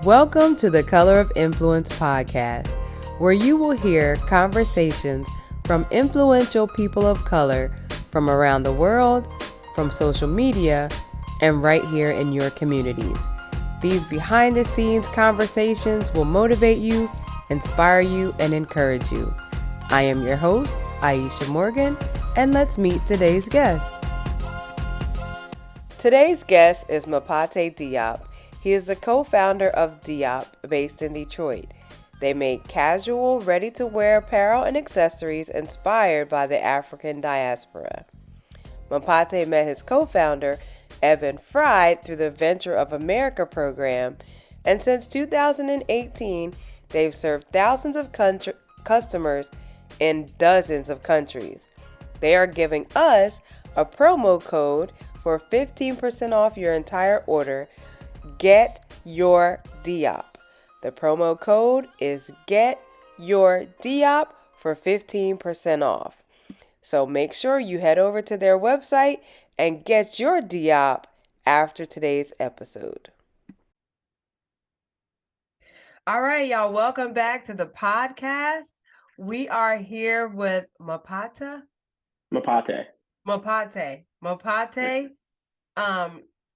Welcome to the Color of Influence podcast, where you will hear conversations from influential people of color from around the world, from social media, and right here in your communities. These behind the scenes conversations will motivate you, inspire you, and encourage you. I am your host, Aisha Morgan, and let's meet today's guest. Today's guest is Mapate Diop. He is the co-founder of Diop, based in Detroit. They make casual, ready-to-wear apparel and accessories inspired by the African diaspora. Mapate met his co-founder, Evan Fried, through the Venture of America program, and since 2018, they've served thousands of customers in dozens of countries. They are giving us a promo code for 15% off your entire order. Get Your Diop. The promo code is Get Your Diop for 15% off. So make sure you head over to their website and get your Diop after today's episode. All right, y'all, welcome back to the podcast. We are here with Mapate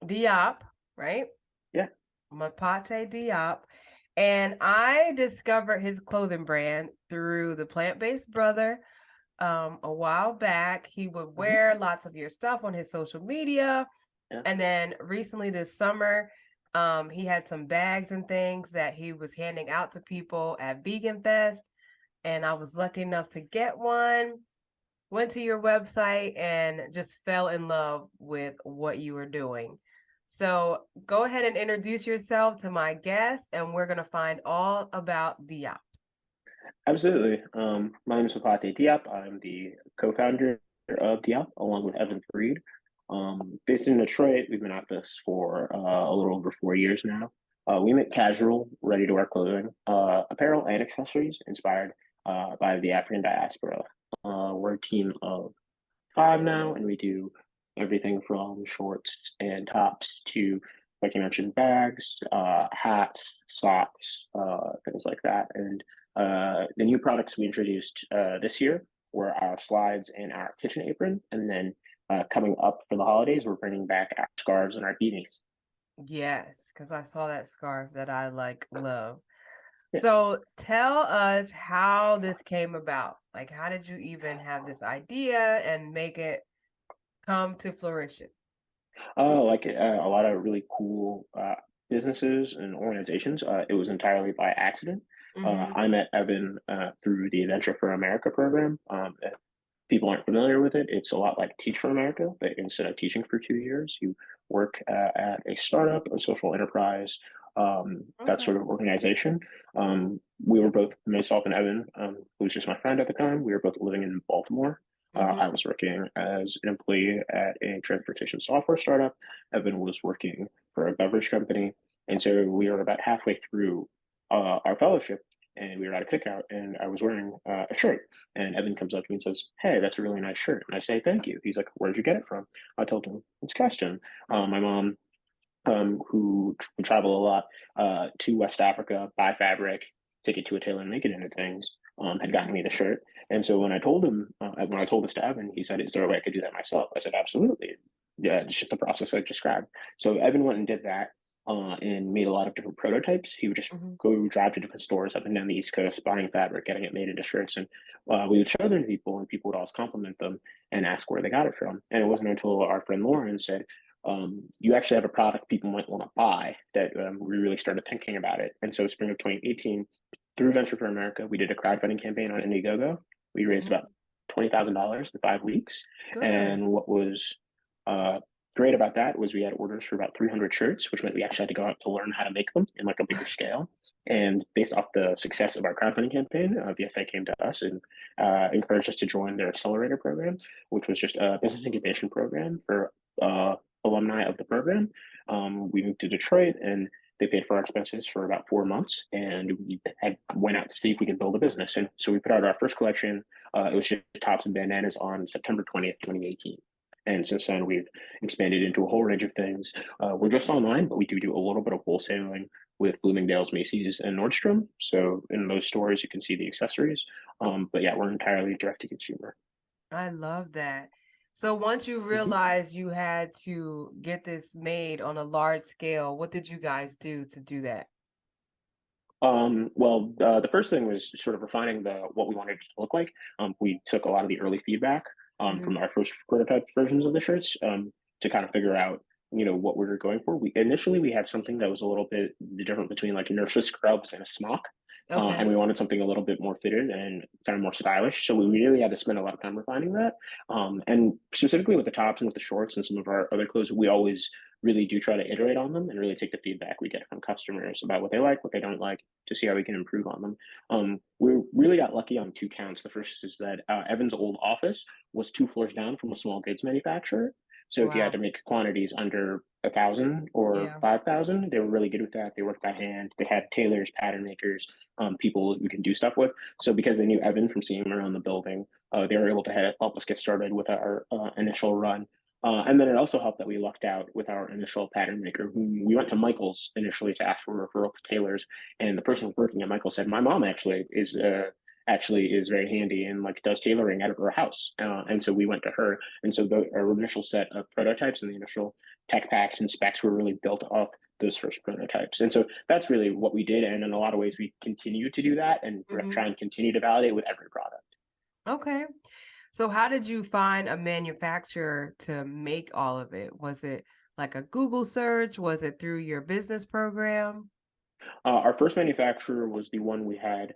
Diop, right? Yeah. Mapate Diop. And I discovered his clothing brand through the Plant-Based Brother a while back. He would wear lots of your stuff on his social media. Yeah. And then recently this summer, he had some bags and things that he was handing out to people at Vegan Fest. And I was lucky enough to get one. Went to your website and just fell in love with what you were doing. So go ahead and introduce yourself to my guest, and we're going to find all about Diop. Absolutely. My name is Mapate Diop. I'm the co-founder of Diop, along with Evan Fried. Based in Detroit, we've been at this for a little over 4 years now. We make casual, ready-to-wear clothing, apparel, and accessories inspired by the African diaspora. We're a team of 5 now, and we do everything from shorts and tops to, like you mentioned, bags, hats, socks, things like that. And the new products we introduced this year were our slides and our kitchen apron. And then coming up for the holidays, we're bringing back our scarves and our beanies. Yes, because I saw that scarf that I love. Yeah. So tell us how this came about. Like, how did you even have this idea and make it come to fruition? A lot of really cool businesses and organizations. It was entirely by accident. I met Evan through the Venture for America program. If people aren't familiar with it, it's a lot like Teach for America, but instead of teaching for 2 years, you work at a startup, a social enterprise, that sort of organization. We were both, myself and Evan, who was just my friend at the time, we were both living in Baltimore. I was working as an employee at a transportation software startup. Evan was working for a beverage company. And so we were about halfway through our fellowship, and we were at a cookout, and I was wearing a shirt. And Evan comes up to me and says, "Hey, that's a really nice shirt." And I say, "Thank you." He's like, "Where'd you get it from?" I told him, "It's custom." My mom, who would travel a lot to West Africa, buy fabric, take it to a tailor and make it into things, had gotten me the shirt. And so when I told him, when I told this to Evan, he said, "Is there a way I could do that myself?" I said, "Absolutely." Yeah, it's just the process I described. So Evan went and did that and made a lot of different prototypes. He would just go drive to different stores up and down the East Coast, buying fabric, getting it made into shirts. And we would show them to people, and people would always compliment them and ask where they got it from. And it wasn't until our friend Lauren said, "You actually have a product people might want to buy," that we really started thinking about it. And so spring of 2018, through Venture for America, we did a crowdfunding campaign on Indiegogo. We raised about $20,000 in 5 weeks. Good. And what was great about that was we had orders for about 300 shirts, which meant we actually had to go out to learn how to make them in like a bigger scale. And based off the success of our crowdfunding campaign, VFA came to us and encouraged us to join their accelerator program, which was just a business incubation program for alumni of the program. We moved to Detroit, and they paid for our expenses for about 4 months, and we went out to see if we could build a business. And so we put out our first collection. It was just tops and bandanas on September 20th, 2018. And since then, we've expanded into a whole range of things. We're just online, but we do a little bit of wholesaling with Bloomingdale's, Macy's, and Nordstrom. So in those stores, you can see the accessories. But yeah, we're entirely direct to consumer. I love that. So once you Mhm. realized you had to get this made on a large scale, what did you guys do to do that? The first thing was sort of refining the what we wanted it to look like. We took a lot of the early feedback Hmm. from our first prototype versions of the shirts to kind of figure out, what we were going for. We had something that was a little bit different between like nurses scrubs and a smock, Okay. and we wanted something a little bit more fitted and kind of more stylish. So we really had to spend a lot of time refining that. And specifically with the tops and with the shorts and some of our other clothes, we always really do try to iterate on them and really take the feedback we get from customers about what they like, what they don't like, to see how we can improve on them. We really got lucky on two counts. The first is that Evan's old office was two floors down from a small goods manufacturer. So if you had to Wow. make quantities under 1,000 or Yeah. 5,000, they were really good with that. They worked by hand. They had tailors, pattern makers, people we can do stuff with. So because they knew Evan from seeing him around the building, they were able to help us get started with our initial run. And then it also helped that we lucked out with our initial pattern maker, who we went to Michael's initially to ask for referral for tailors, and the person working at Michael said, "My mom actually is very handy and like does tailoring out of her house." And so we went to her, and so our initial set of prototypes and the initial tech packs and specs were really built off those first prototypes. And so that's really what we did, and in a lot of ways, we continue to do that and Hmm. try and continue to validate with every product. Okay. So how did you find a manufacturer to make all of it? Was it like a Google search? Was it through your business program? Our first manufacturer was the one we had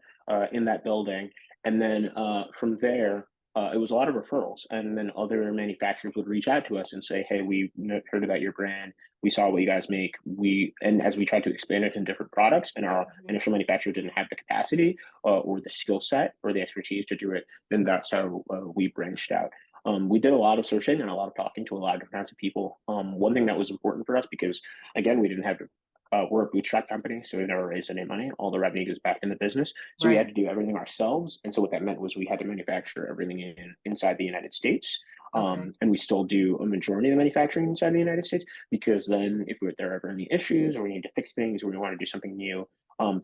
in that building, and then from there, it was a lot of referrals, and then other manufacturers would reach out to us and say, "Hey, we heard about your brand. We saw what you guys make. And as we tried to expand it in different products, and our Mhm. initial manufacturer didn't have the capacity or the skill set or the expertise to do it, then that's how we branched out." We did a lot of searching and a lot of talking to a lot of different kinds of people. One thing that was important for us because again, we didn't have we're a bootstrap company, so we never raised any money. All the revenue goes back in the business. So we had Right. to do everything ourselves. And so what that meant was we had to manufacture everything inside the United States. Okay. And we still do a majority of the manufacturing inside the United States because then if there are ever any issues or we need to fix things or we want to do something new,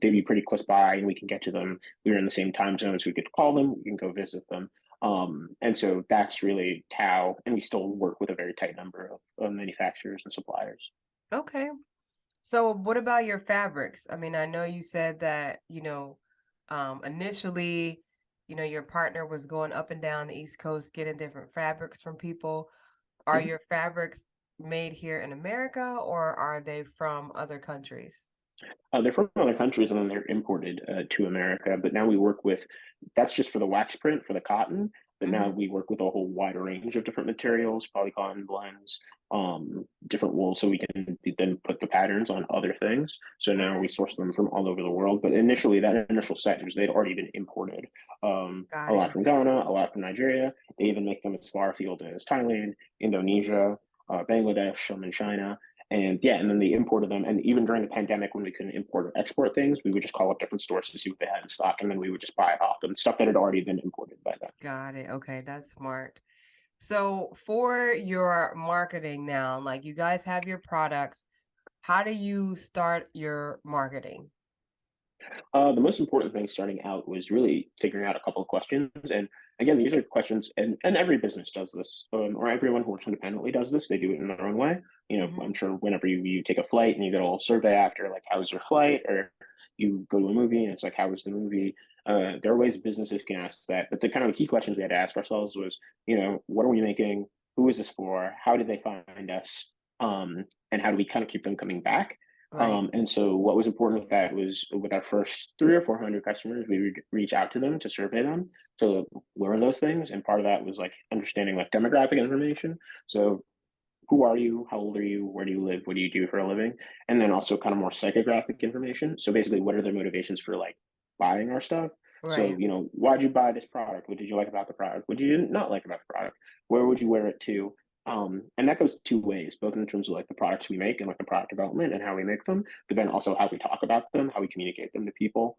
they'd be pretty close by and we can get to them. We're in the same time zone, so we could call them, we can go visit them. And so that's really how, and we still work with a very tight number of manufacturers and suppliers. Okay. So what about your fabrics? I mean, I know you said that, initially, your partner was going up and down the East Coast getting different fabrics from people. Are Mhm. your fabrics made here in America or are they from other countries? They're from other countries and then they're imported to America. But now we work with that's just for the wax print for the cotton. But now Hmm. we work with a whole wide range of different materials, polycotton blends, different wools, so we can then put the patterns on other things. So now we Okay. source them from all over the world. But initially, that initial set they'd already been imported. A Got it. lot from Okay. Ghana, a lot from Nigeria. They even make them as far afield as Thailand, Indonesia, Bangladesh, some in China. And yeah, and then they imported them. And even during the pandemic, when we couldn't import or export things, we would just call up different stores to see what they had in stock, and then we would just buy it off them, stuff that had already been imported by then. Got it. Okay, that's smart. So for your marketing now, like you guys have your products, how do you start your marketing? The most important thing starting out was really figuring out a couple of questions. And again, these are questions, and every business does this, or everyone who works independently does this. They do it in their own way. Hmm. I'm sure whenever you take a flight and you get a little survey after, like, how was your flight? Or you go to a movie and it's like, how was the movie? There are ways businesses can ask that. But the kind of the key questions we had to ask ourselves was, what are we making? Who is this for? How did they find us? And how do we kind of keep them coming back? Right. And so what was important with that was with our first 300 or 400 customers, we would reach out to them to survey them to learn those things. And part of that was like understanding like demographic information. So who are you? How old are you? Where do you live? What do you do for a living? And then also kind of more psychographic information. So basically, what are their motivations for like buying our stuff? So, Right. why'd you buy this product? What did you like about the product? What did you not like about the product? Where would you wear it to? And that goes two ways, both in terms of like the products we make and like the product development and how we make them, but then also how we talk about them, how we communicate them to people.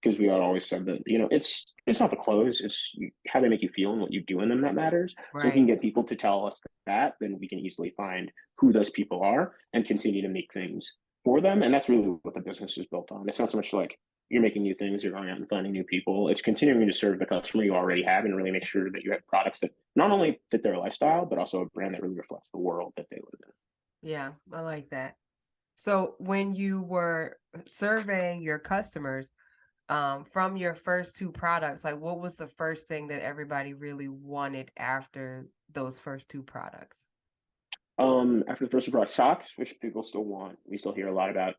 because we always said that, it's not the clothes, it's how they make you feel and what you do in them that matters. So if we can Right. get people to tell us that, then we can easily find who those people are and continue to make things for them. And that's really what the business is built on. It's not so much like you're making new things, you're going out and finding new people. It's continuing to serve the customer you already have and really make sure that you have products that not only fit their lifestyle, but also a brand that really reflects the world that they live in. Yeah, I like that. So when you were surveying your customers, from your first two products, like what was the first thing that everybody really wanted after those first two products? After the first product, socks, which people still want, we still hear a lot about.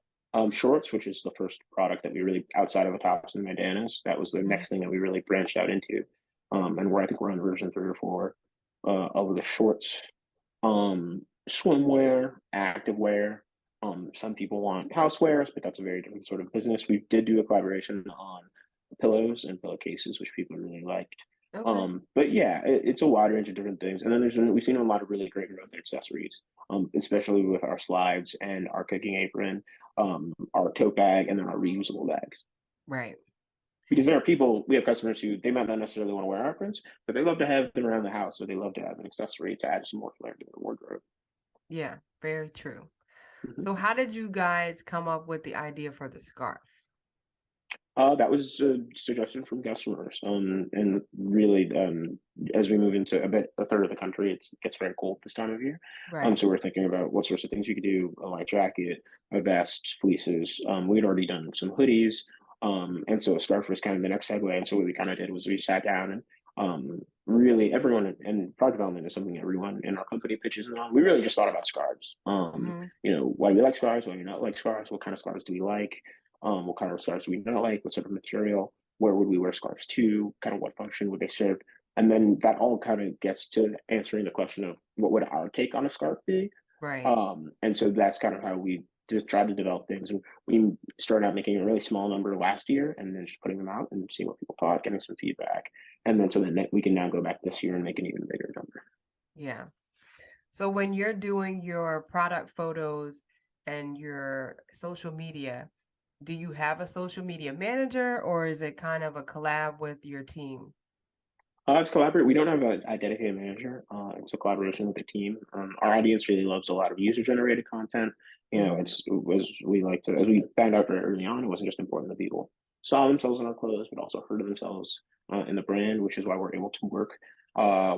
Shorts, which is the first product that we really, outside of the tops and bandanas, that was the Mhm. next thing that we really branched out into. And where I think we're on version 3 or 4 of the shorts. Swimwear, activewear. Some people want housewares, but that's a very different sort of business. We did do a collaboration on pillows and pillowcases, which people really liked. Okay. But yeah, it's a wide range of different things. And then we've seen a lot of really great growth in accessories, especially with our slides and our cooking apron, our tote bag, and then our reusable bags. Right. Because there are people, we have customers who they might not necessarily want to wear our prints, but they love to have them around the house, or they love to have an accessory to add some more flair to their wardrobe. Yeah, very true. Mhm. So how did you guys come up with the idea for the scarf? That was a suggestion from customers. And really, as we move into a third of the country, it gets very cold this time of year. Right. So we're thinking about what sorts of things you could do, a light jacket, a vest, fleeces. We'd already done some hoodies. And so a scarf was kind of the next segue. And so what we kind of did was we sat down and really everyone, and product development is something everyone in our company pitches in on. We really just thought about scarves. Hmm. Why do we like scarves? Why do we not like scarves? What kind of scarves do we like? What kind of scarves do we not like? What sort of material? Where would we wear scarves to? Kind of what function would they serve? And then that all kind of gets to answering the question of what would our take on a scarf be? Right. And so that's kind of how we just tried to develop things. And we started out making a really small number last year and then just putting them out and seeing what people thought, getting some feedback. And then so then we can now go back this year and make an even bigger number. Yeah. So when you're doing your product photos and your social media, do you have a social media manager or is it kind of a collab with your team? It's collaborate. We don't have a dedicated manager. It's a collaboration with the team. Our audience really loves a lot of user generated content. Hmm. As we found out very early on, it wasn't just important that people saw themselves in our clothes, but also heard of themselves in the brand, which is why we're able to work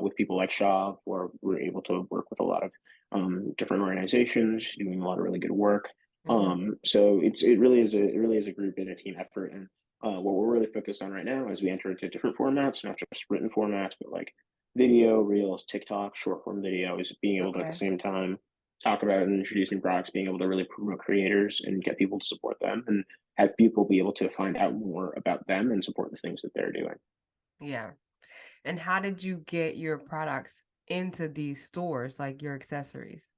with people like Shaw, or we're able to work with a lot of different organizations doing a lot of really good work. Hmm. So it really is a group and a team effort, and what we're really focused on right now as we enter into different formats, not just written formats, but like video, reels, TikTok, short form video, is being able to at the Okay. same time talk about and introduce new products, being able to really promote creators and get people to support them and have people be able to find out more about them and support the things that they're doing. Yeah. And how did you get your products into these stores, like your accessories?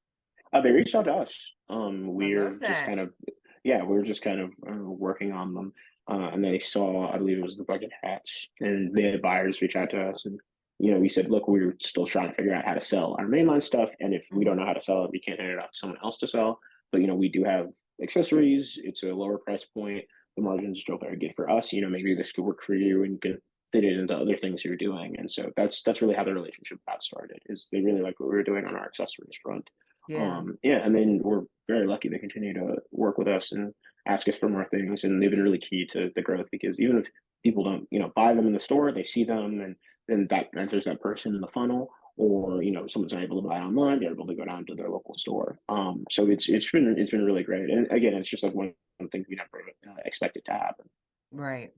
They reached out to us. I love We're just that. kind of, yeah, we're just kind of working on them. And they saw, I believe it was the bucket hats, and they had buyers reach out to us. And, we said, look, we're still trying to figure out how to sell our mainline stuff. And if we don't Hmm. know how to sell it, we can't hand it off to someone else to sell. But, we do have accessories. It's a lower price point. The margins are still very good for us. Maybe this could work for you and you can fit it into other things you're doing. And so that's really how the relationship got started, is they really like what we were doing on our accessories front. Yeah. Yeah, and then we're very lucky they continue to work with us and ask us for more things, and they've been really key to the growth, because even if people don't, buy them in the store, they see them, and then that enters that person in the funnel, or someone's not able to buy online, they're able to go down to their local store. So it's been really great, and again, it's just like one thing we never expected to happen. Right.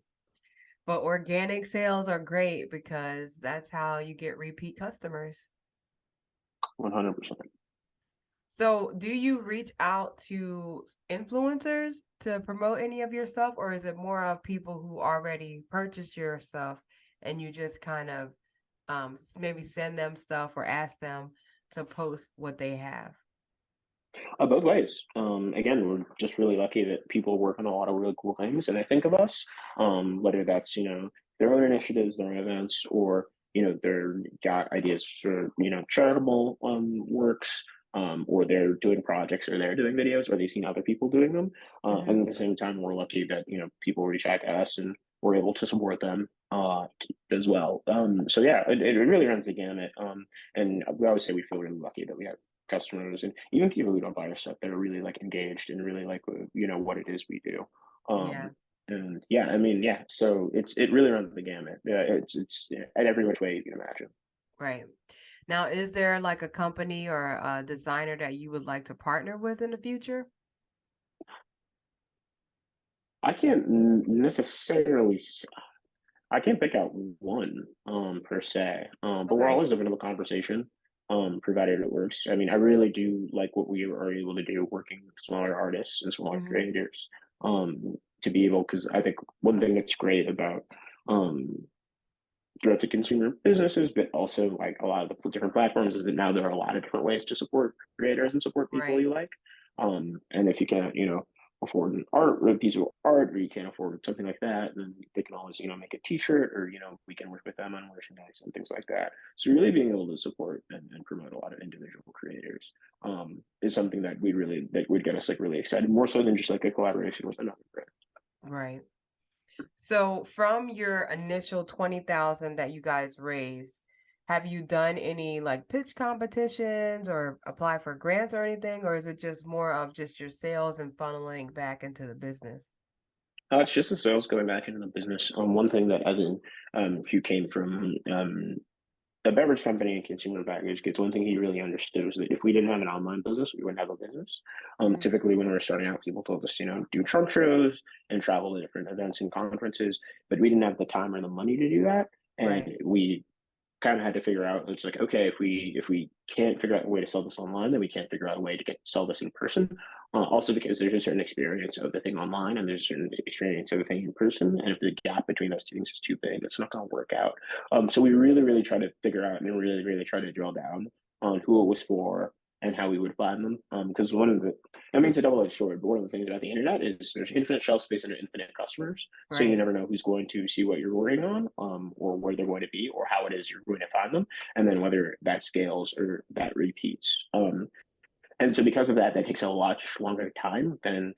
But organic sales are great because that's how you get repeat customers. 100%. So, do you reach out to influencers to promote any of your stuff, or is it more of people who already purchased your stuff and you just kind of maybe send them stuff or ask them to post what they have? Both ways. Again, we're just really lucky that people work on a lot of really cool things, and they think of us. Whether that's their own initiatives, their own events, or they're got ideas for charitable works, or they're doing projects, or they're doing videos, or they've seen other people doing them. And Hmm. at the same time, we're lucky that people reach out to us and we're able to support them as well. So yeah, it really runs the gamut. And we always say we feel really lucky that we have customers and even people who don't buy our stuff that are really like engaged and really like what it is we do. Yeah, Um, and yeah, I mean, yeah, so it really runs the gamut. Yeah, it's yeah, at every which way you can imagine. right. Now, is there like a company or a designer that you would like to partner with in the future? I can't necessarily I can't pick out one per se, but we're Okay. always open to the conversation, provided it works. I mean, I really do like what we are able to do working with smaller artists and smaller Hmm. creators, to be able because I think one thing that's great about um, direct to consumer businesses, but also like a lot of the different platforms is that now there are a lot of different ways to support creators and support people Right. you like. And if you can't, afford a piece of art, or you can't afford something like that, then they can always, make a T-shirt, or we can work with them on merchandise and things like that. So really being able to support and promote a lot of individual creators is something that would get us like really excited, more so than just like a collaboration with another brand. Right. So from your initial 20,000 that you guys raised, have you done any like pitch competitions or apply for grants or anything, or is it just more of just your sales and funneling back into the business? It's just the sales going back into the business. One thing that Evan, who came from a beverage company and consumer packaged goods, one thing he really understood was that if we didn't have an online business, we wouldn't have a business. Mhm. Typically, when we were starting out, people told us, do trunk shows and travel to different events and conferences, but we didn't have the time or the money to do that. And Right. we kind of had to figure out it's like okay if we can't figure out a way to sell this online then we can't figure out a way to sell this in person also because there's a certain experience of the thing online and there's a certain experience of the thing in person and if the gap between those two things is too big it's not going to work out so we really try to figure out and really try to drill down on who it was for and how we would find them because one of the I mean it's a double-edged sword but one of the things about the internet is there's infinite shelf space and infinite customers so you Right. never know who's going to see what you're working on, or where they're going to be, or how it is you're going to find them, and then whether that scales or that repeats. And so because of that, that takes a lot longer time than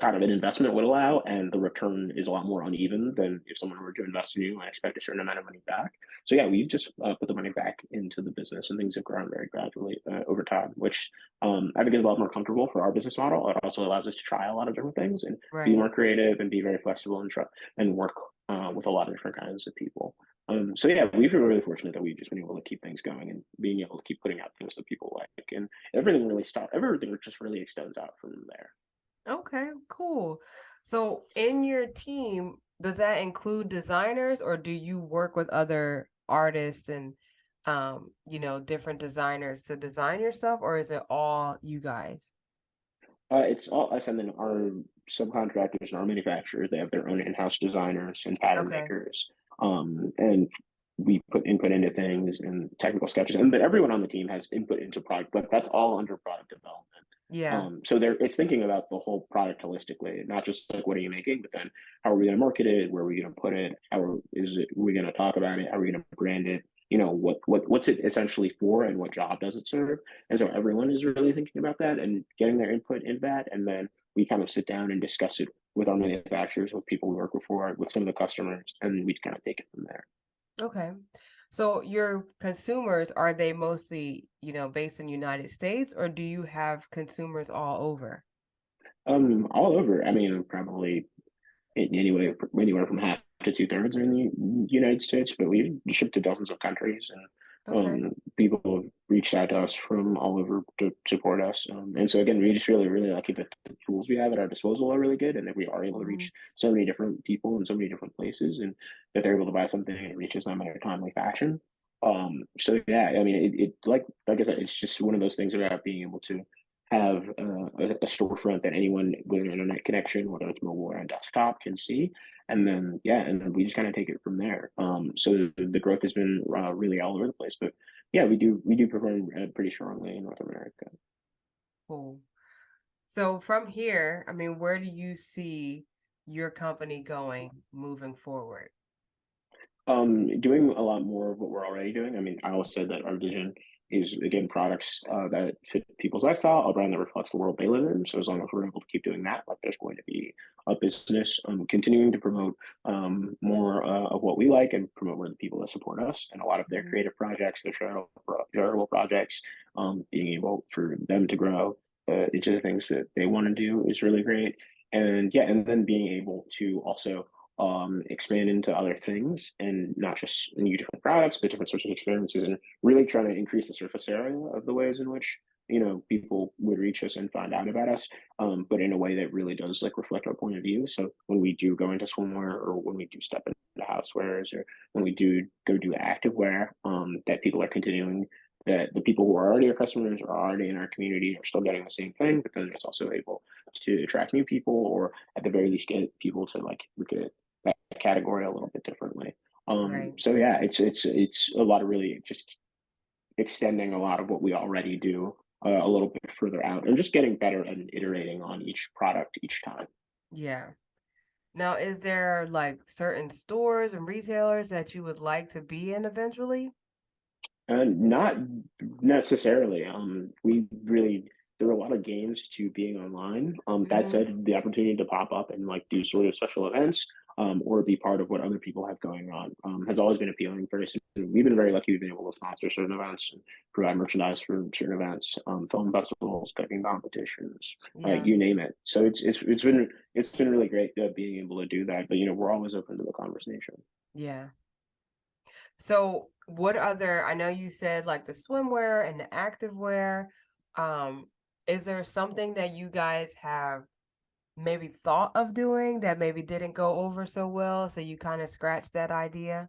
kind of an investment would allow, and the return is a lot more uneven than if someone were to invest in you and expect a certain amount of money back. So yeah, we just put the money back into the business, and things have grown very gradually over time, which I think is a lot more comfortable for our business model. It also allows us to try a lot of different things and be Right. more creative and be very flexible and try and work with a lot of different kinds of people. So yeah, we feel really fortunate that we've just been able to keep things going and being able to keep putting out things that people like, and everything just really extends out from there. Okay, cool. So in your team, does that include designers or do you work with other artists and different designers to design your stuff, or is it all you guys? It's all us, and then our subcontractors and our manufacturers. They have their own in-house designers and pattern Okay. makers, and we put input into things and technical sketches. And but everyone on the team has input into product, but that's all under product development. Yeah. So it's thinking about the whole product holistically, not just like what are you making, but then how are we going to market it? Where are we going to put it? Are we going to talk about it? How are we going to brand it? What's it essentially for and what job does it serve? And so everyone is really thinking about that and getting their input in that. And then we kind of sit down and discuss it with our manufacturers, with people we work with some of the customers, and we kind of take it from there. Okay. So your consumers, are they mostly, based in United States, or do you have consumers all over? All over. I mean, probably anywhere from half to two-thirds are in the United States, but we ship to dozens of countries, and Okay. people have reached out to us from all over to support us. And so again, we just really lucky that the tools we have at our disposal are really good, and that we are able to Hmm. reach so many different people in so many different places, and that they're able to buy something and it reaches them in a timely fashion. So yeah, I mean, it like I said, it's just one of those things about being able to have a storefront that anyone with an internet connection, whether it's mobile or on desktop, can see. And then, yeah, and then we just kind of take it from there. So the growth has been really all over the place, but yeah, we do perform pretty strongly in North America. Cool. So from here, I mean, where do you see your company going moving forward? Doing a lot more of what we're already doing. I mean, I always said that our vision is again products that fit people's lifestyle, a brand that reflects the world they live in. So as long as we're able to keep doing that, like there's going to be a business continuing to promote more of what we like and promote more of the people that support us and a lot of their Mhm. creative projects, their charitable projects, being able for them to grow into the things that they want to do is really great. And yeah, and then being able to also expand into other things and not just new different products, but different sorts of experiences, and really trying to increase the surface area of the ways in which people would reach us and find out about us, but in a way that really does like reflect our point of view. So when we do go into swimwear, or when we do step into housewares, or when we do go do activewear, that people are continuing, that the people who are already our customers are already in our community are still getting the same thing, because it's also able to attract new people, or at the very least get people to like look at that category a little bit differently. Right. So yeah, it's a lot of really just extending a lot of what we already do a little bit further out, and just getting better and iterating on each product each time. Yeah. Now, is there like certain stores and retailers that you would like to be in eventually? Not necessarily. We really there are a lot of gains to being online. That Hmm. said, the opportunity to pop up and like do sort of special events, or be part of what other people have going on, has always been appealing for us. We've been very lucky. We've been able to sponsor certain events and provide merchandise for certain events, film festivals, cooking competitions, Yeah. you name it. So it's been really great being able to do that. But we're always open to the conversation. Yeah. So, what other, I know you said like the swimwear and the activewear. Um, is there something that you guys have maybe thought of doing that maybe didn't go over so well, so you kind of scratched that idea?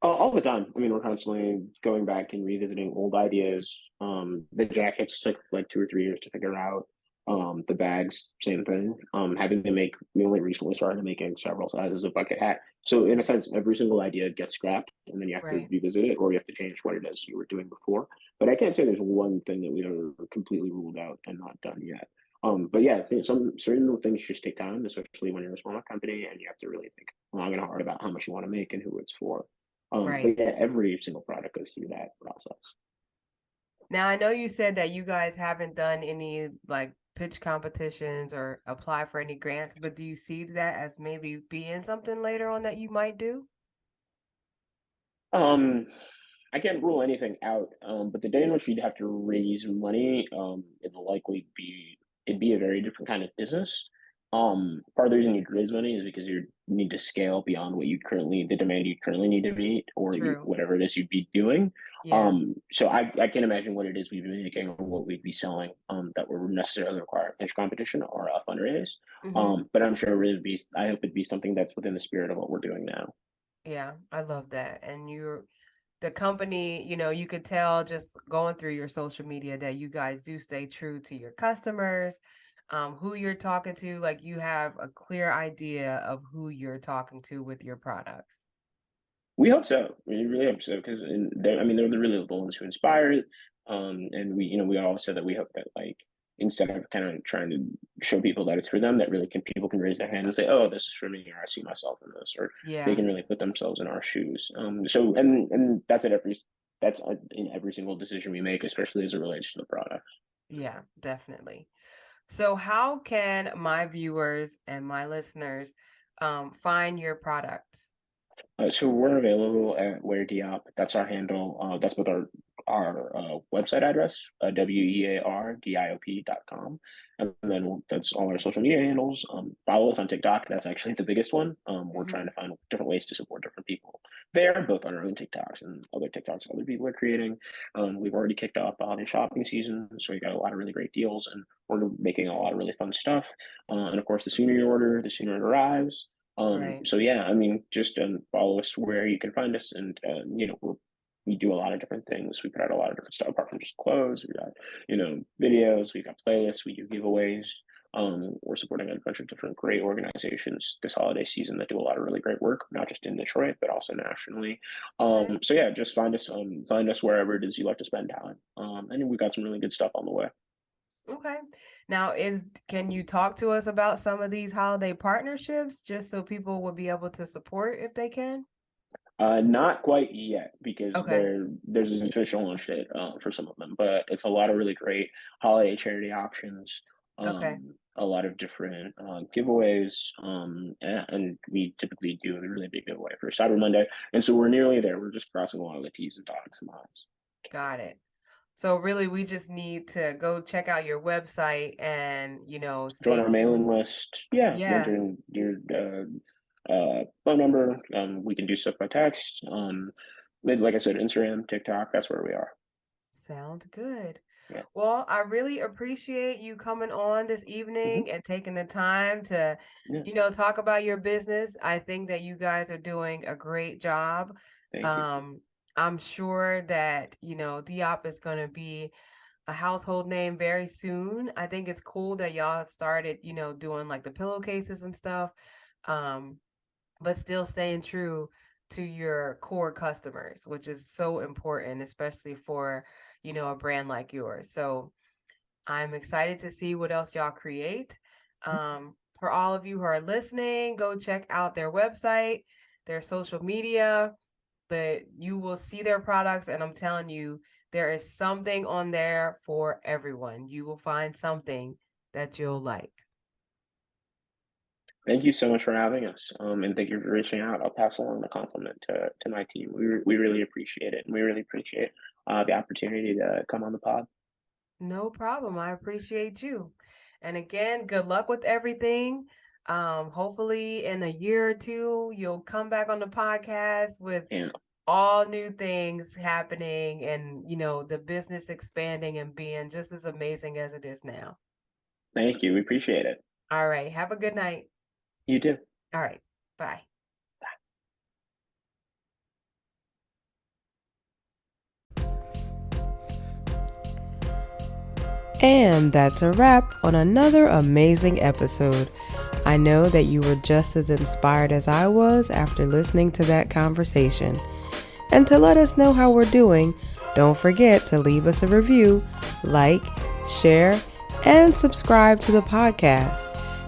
All the time. I mean, we're constantly going back and revisiting old ideas. The jackets took like 2 or 3 years to figure out. The bags, same thing. Having to make, we only recently started making several sizes of bucket hat. So in a sense, every single idea gets scrapped, and then you have to Right. revisit it, or you have to change what it is you were doing before. But I can't say there's one thing that we are completely ruled out and not done yet. But yeah, I think some certain things just take time, especially when you're a smaller company and you have to really think long and hard about how much you want to make and who it's for. Right. But yeah, every single product goes through that process. Now, I know you said that you guys haven't done any like pitch competitions or apply for any grants, but do you see that as maybe being something later on that you might do? Um, I can't rule anything out, but the day in which we'd have to raise money, it'd be a very different kind of business. Part of the reason you'd raise money is because you need to scale beyond the demand you currently need to meet, or True. whatever it is you'd be doing. Yeah. So I can't imagine what it is we'd be making or what we'd be selling, that would necessarily require a pitch competition or a fundraise. Hmm. But I'm sure I hope it'd be something that's within the spirit of what we're doing now. Yeah, I love that. And the company, you could tell just going through your social media that you guys do stay true to your customers, who you're talking to, like you have a clear idea of who you're talking to with your products. We hope so. We really hope so, because I mean, they're the really the ones who inspire it. And we always said that we hope that, like, instead of kind of trying to show people that it's for them, that really people can raise their hand and say, "Oh, this is for me," or "I see myself in this," or they Yeah, can really put themselves in our shoes. And that's in every single decision we make, especially as it relates to the product. yeah, definitely. So how can my viewers and my listeners find your product? So we're available at Where Diop. That's our handle. That's with our website address, weardiop.com. And then that's all our social media handles. Follow us on TikTok. That's actually the biggest one. We're trying Hmm. to find different ways to support different people there, both on our own TikToks and other TikToks other people are creating. We've already kicked off the holiday shopping season, so we got a lot of really great deals, and we're making a lot of really fun stuff. And of course, the sooner you order, the sooner it arrives. Right. So yeah, I mean, just follow us where you can find us, and we do a lot of different things. We put out a lot of different stuff apart from just clothes. We got videos. We got playlists. We do giveaways. We're supporting a bunch of different great organizations this holiday season that do a lot of really great work, not just in Detroit but also nationally. Okay. So yeah, just find us wherever it is you like to spend time. And we got some really good stuff on the way. Okay. Now, can you talk to us about some of these holiday partnerships just so people will be able to support if they can? Not quite yet because Okay. there's an official launch date for some of them, but it's a lot of really great holiday charity options, Okay. a lot of different giveaways, and we typically do a really big giveaway for Cyber Monday, and so we're nearly there. We're just crossing a lot of the T's and dotting some I's. Got it. So really, we just need to go check out your website and, Join stay our mailing tuned. list. Yeah, Yeah, enter in your phone number. We can do stuff by text. Like I said, Instagram, TikTok. That's where we are. sounds good. Yeah. Well, I really appreciate you coming on this Hmm. evening and taking the time to, Yeah. talk about your business. I think that you guys are doing a great job. Thank you. Um, I'm sure that, Diop is going to be a household name very soon. I think it's cool that y'all started, doing like the pillowcases and stuff. Um, but still staying true to your core customers, which is so important, especially for, a brand like yours. So I'm excited to see what else y'all create. For all of you who are listening, go check out their website, their social media, but you will see their products. And I'm telling you, there is something on there for everyone. You will find something that you'll like. Thank you so much for having us. And thank you for reaching out. I'll pass along the compliment to my team. We really appreciate it, and we really appreciate the opportunity to come on the pod. No problem. I appreciate you. And again, good luck with everything. Hopefully in a year or two, you'll come back on the podcast with And all new things happening and, the business expanding and being just as amazing as it is now. thank you. We appreciate it. All right. Have a good night. You too. All right. Bye. And that's a wrap on another amazing episode. I know that you were just as inspired as I was after listening to that conversation. And to let us know how we're doing, don't forget to leave us a review, like, share, and subscribe to the podcast.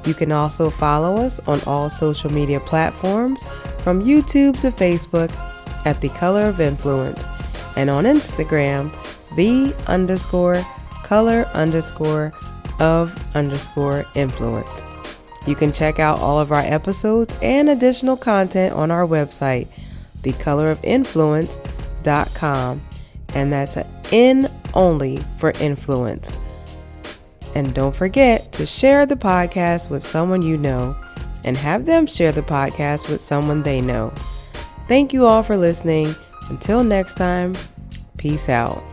You can also follow us on all social media platforms, from YouTube to Facebook, at The Color of Influence, and on Instagram, the_color_of_influence. You can check out all of our episodes and additional content on our website, thecolorofinfluence.com, and that's an N only for influence. And don't forget to share the podcast with someone you know, and have them share the podcast with someone they know. Thank you all for listening. Until next time, peace out.